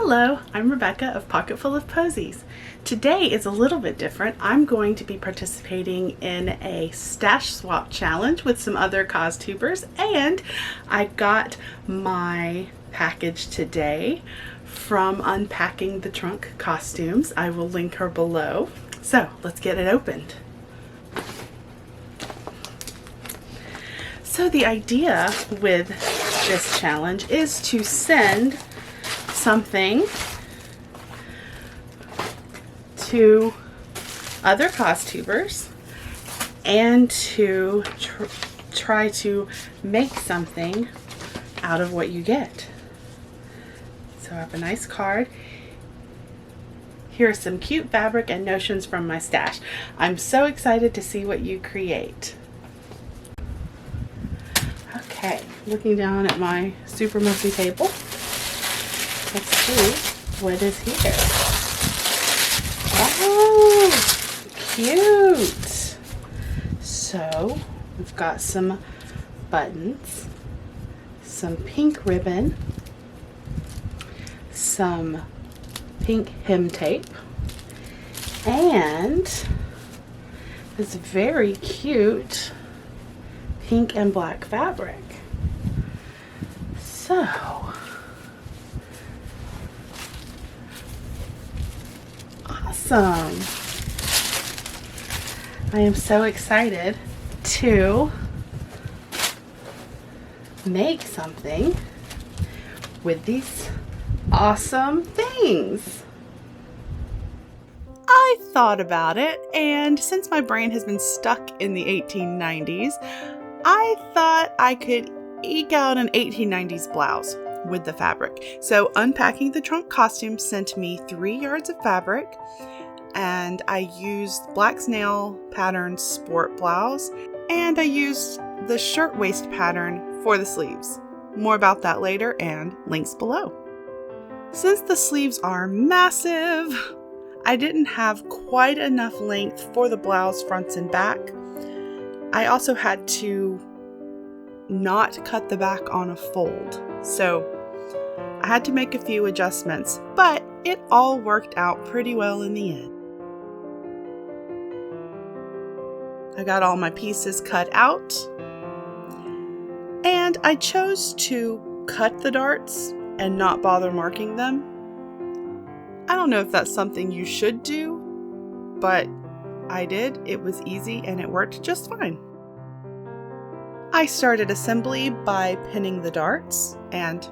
Hello, I'm Rebecca of Pocketful of Posies. Today is a little bit different. I'm going to be participating in a stash swap challenge with some other CosTubers, and I got my package today from Unpacking the Trunk Costumes. I will link her below. So let's get it opened. So the idea with this challenge is to send something to other CosTubers and to try to make something out of what you get. So I have a nice card. Here are some cute fabric and notions from my stash. I'm so excited to see what you create. Okay, looking down at my super messy table. Let's see what is here. Oh, cute. So we've got some buttons, some pink ribbon, some pink hem tape, and this very cute pink and black fabric. So awesome. I am so excited to make something with these awesome things. I thought about it, and since my brain has been stuck in the 1890s, I thought I could eke out an 1890s blouse with the fabric. So Unpacking the Trunk Costumes sent me 3 yards of fabric, and I used Black Snail Patterns Sport Blouse, and I used the shirtwaist pattern for the sleeves. More about that later, and links below. Since the sleeves are massive, I didn't have quite enough length for the blouse fronts and back. I also had to not cut the back on a fold, so I had to make a few adjustments, but it all worked out pretty well in the end. I got all my pieces cut out, and I chose to cut the darts and not bother marking them. I don't know if that's something you should do, but I did. It was easy and it worked just fine. I started assembly by pinning the darts, and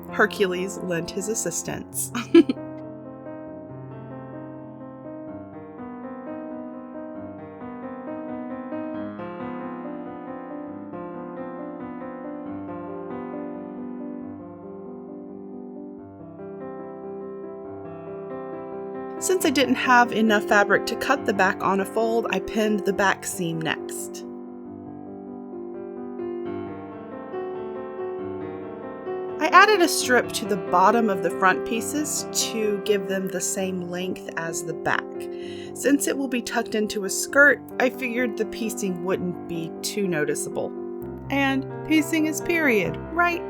Hercules lent his assistance. Since I didn't have enough fabric to cut the back on a fold, I pinned the back seam next. I added a strip to the bottom of the front pieces to give them the same length as the back. Since it will be tucked into a skirt, I figured the piecing wouldn't be too noticeable. And piecing is period, right?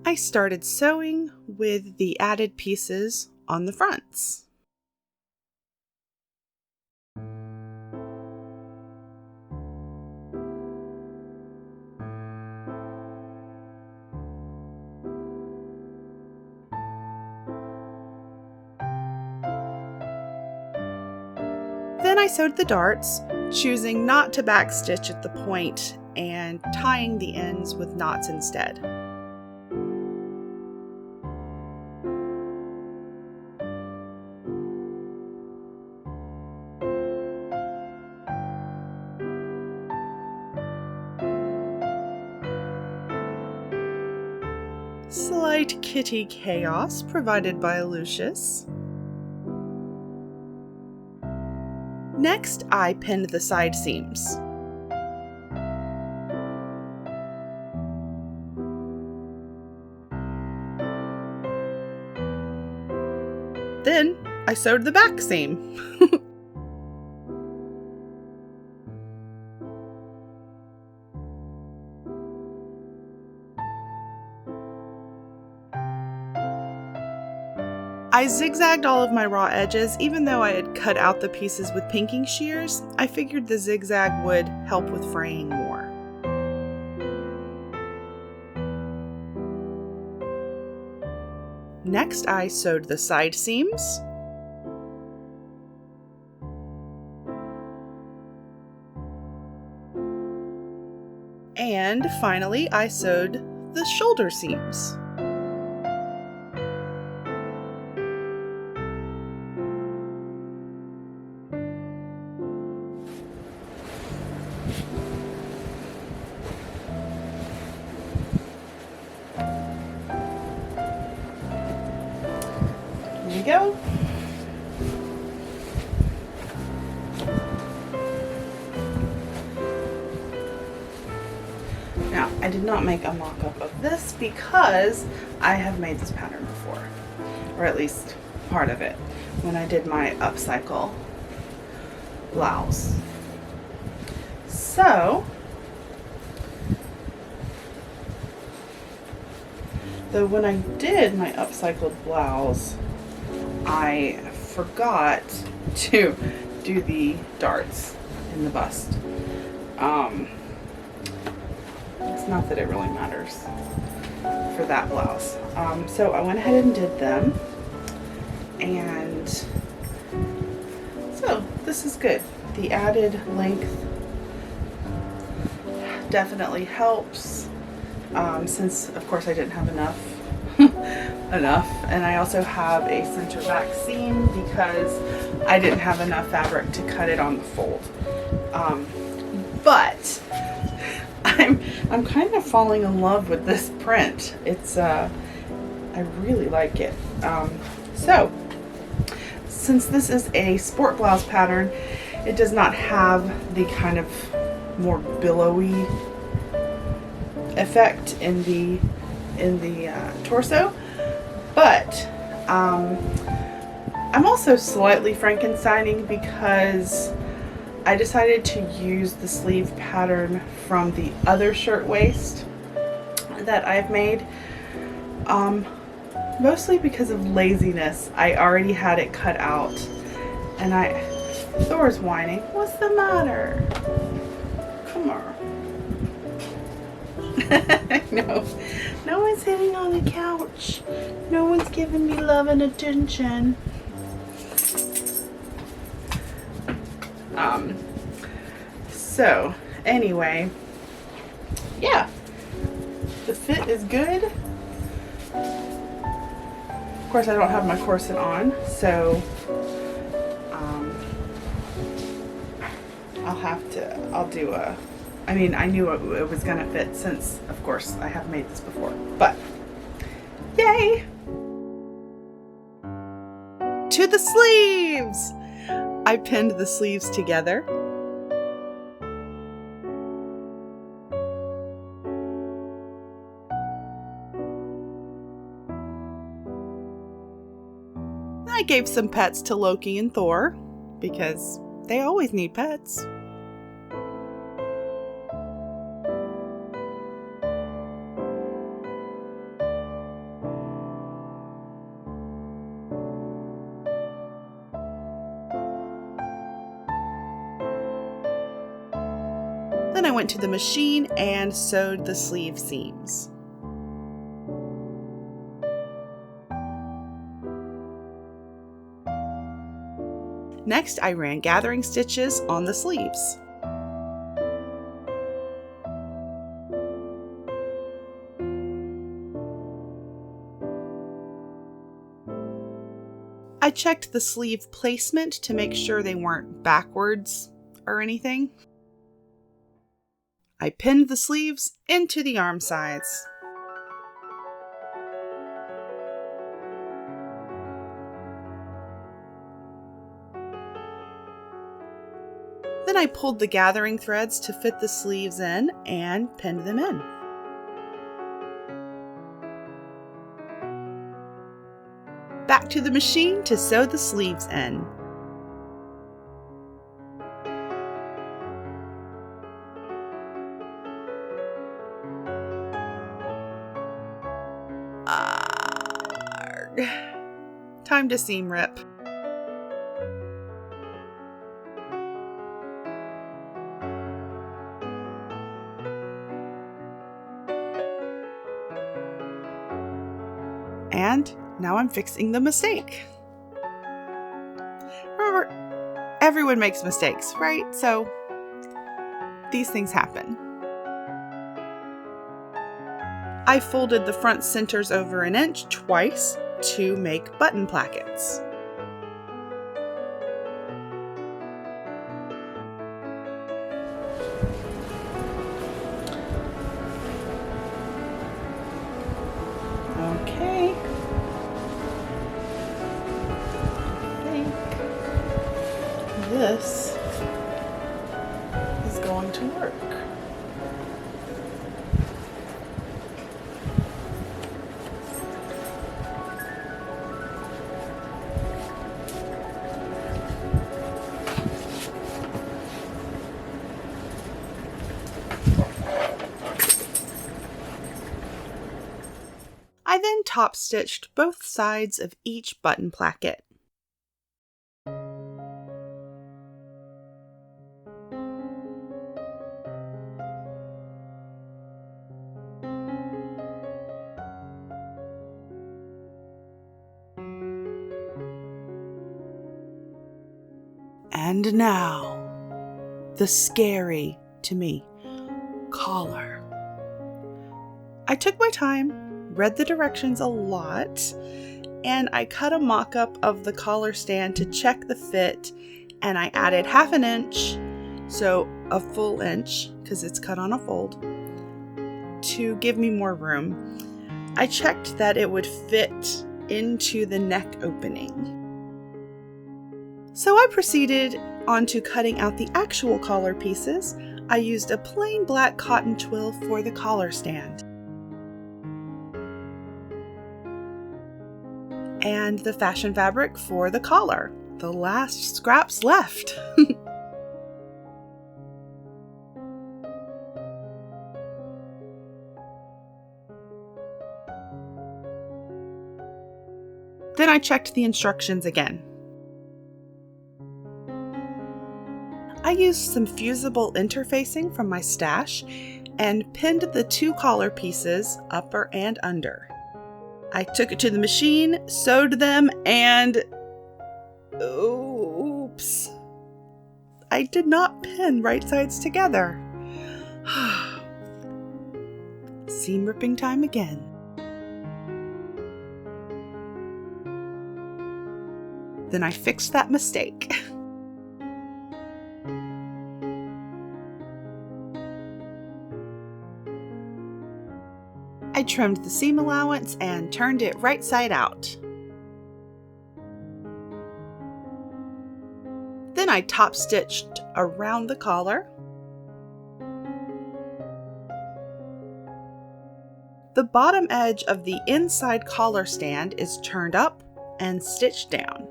I started sewing with the added pieces on the fronts. Then I sewed the darts, choosing not to backstitch at the point and tying the ends with knots instead. Slight kitty chaos provided by Lucius. Next, I pinned the side seams. Then I sewed the back seam. I zigzagged all of my raw edges. Even though I had cut out the pieces with pinking shears, I figured the zigzag would help with fraying more. Next, I sewed the side seams. And finally, I sewed the shoulder seams. Here we go. Now, I did not make a mock-up of this because I have made this pattern before, or at least part of it, when I did my upcycle blouse. So, though when I did my upcycled blouse, I forgot to do the darts in the bust. It's not that it really matters for that blouse. So I went ahead and did them, and so this is good. The added length definitely helps, since of course I didn't have enough, and I also have a center back seam because I didn't have enough fabric to cut it on the fold. But I'm kind of falling in love with this print. It's I really like it. So since this is a sport blouse pattern, it does not have the kind of more billowy effect in the torso, but I'm also slightly Frankensteining because I decided to use the sleeve pattern from the other shirtwaist that I've made, mostly because of laziness. I already had it cut out, and Thor's whining. What's the matter? Come on. No one's sitting on the couch. No one's giving me love and attention. So anyway, yeah, the fit is good. Of course, I don't have my corset on, so I knew it was gonna fit since, of course, I have made this before, but yay! To the sleeves! I pinned the sleeves together. I gave some pets to Loki and Thor because they always need pets. Then I went to the machine and sewed the sleeve seams. Next, I ran gathering stitches on the sleeves. I checked the sleeve placement to make sure they weren't backwards or anything. I pinned the sleeves into the arm sides. Then I pulled the gathering threads to fit the sleeves in and pinned them in. back to the machine to sew the sleeves in. Time to seam rip. And now I'm fixing the mistake. Remember, everyone makes mistakes, right? So these things happen. I folded the front centers over an inch twice to make button plackets. Okay. I think this is going to work. I then top stitched both sides of each button placket. And now, the scary, to me, collar. I took my time, read the directions a lot, and I cut a mock-up of the collar stand to check the fit, and I added 1/2 inch, so a full inch, because it's cut on a fold, to give me more room. I checked that it would fit into the neck opening. So I proceeded on to cutting out the actual collar pieces. I used a plain black cotton twill for the collar stand. And the fashion fabric for the collar. The last scraps left. Then I checked the instructions again. I used some fusible interfacing from my stash and pinned the 2 collar pieces, upper and under. I took it to the machine, sewed them, and oops, I did not pin right sides together. Seam ripping time again. Then I fixed that mistake. I trimmed the seam allowance and turned it right side out. Then I top stitched around the collar. The bottom edge of the inside collar stand is turned up and stitched down.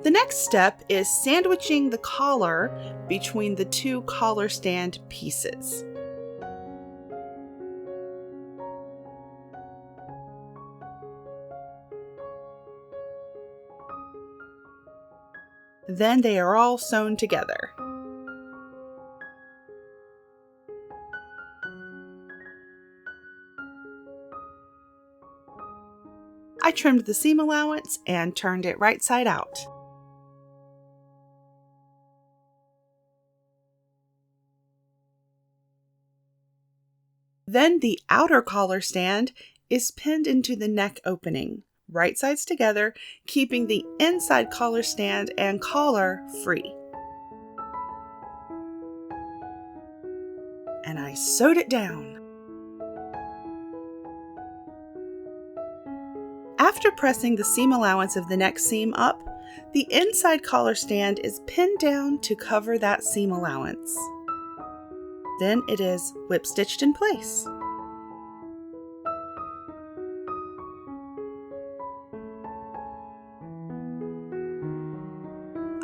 The next step is sandwiching the collar between the 2 collar stand pieces. Then they are all sewn together. I trimmed the seam allowance and turned it right side out. Then the outer collar stand is pinned into the neck opening, right sides together, keeping the inside collar stand and collar free. And I sewed it down. After pressing the seam allowance of the neck seam up, the inside collar stand is pinned down to cover that seam allowance. Then it is whip stitched in place.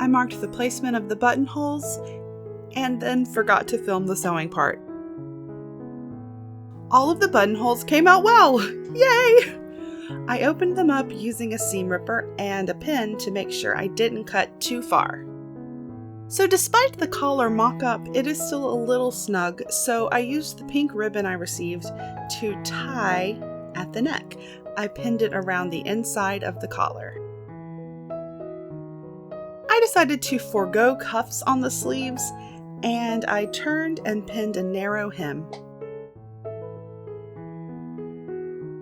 I marked the placement of the buttonholes and then forgot to film the sewing part. All of the buttonholes came out well! Yay! I opened them up using a seam ripper and a pin to make sure I didn't cut too far. So despite the collar mock-up, it is still a little snug, so I used the pink ribbon I received to tie at the neck. I pinned it around the inside of the collar. I decided to forego cuffs on the sleeves, and I turned and pinned a narrow hem.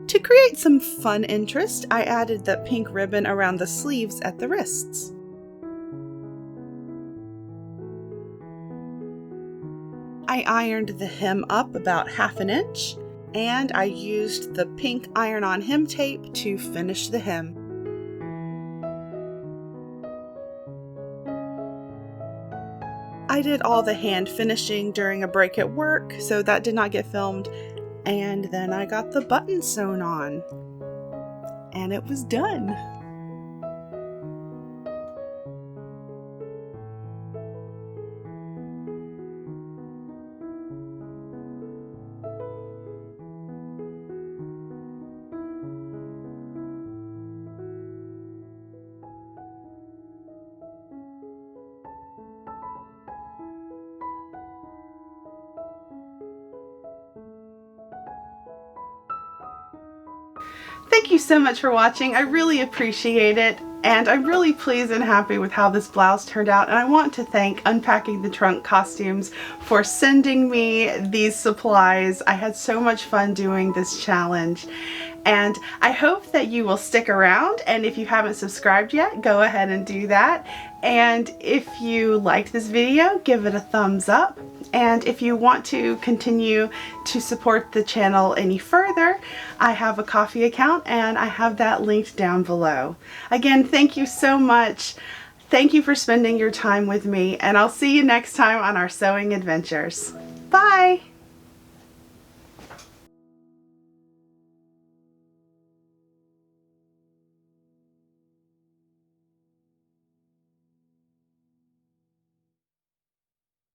To create some fun interest, I added the pink ribbon around the sleeves at the wrists. I ironed the hem up about ½ an inch, and I used the pink iron-on hem tape to finish the hem. I did all the hand finishing during a break at work, so that did not get filmed, and then I got the button sewn on, and it was done. Thank you so much for watching. I really appreciate it, and I'm really pleased and happy with how this blouse turned out, and I want to thank Unpacking the Trunk Costumes for sending me these supplies. I had so much fun doing this challenge, and I hope that you will stick around, and if you haven't subscribed yet, go ahead and do that. And if you liked this video, give it a thumbs up. And if you want to continue to support the channel any further, I have a Ko-fi account and I have that linked down below. Again, thank you so much. Thank you for spending your time with me, and I'll see you next time on our sewing adventures. Bye!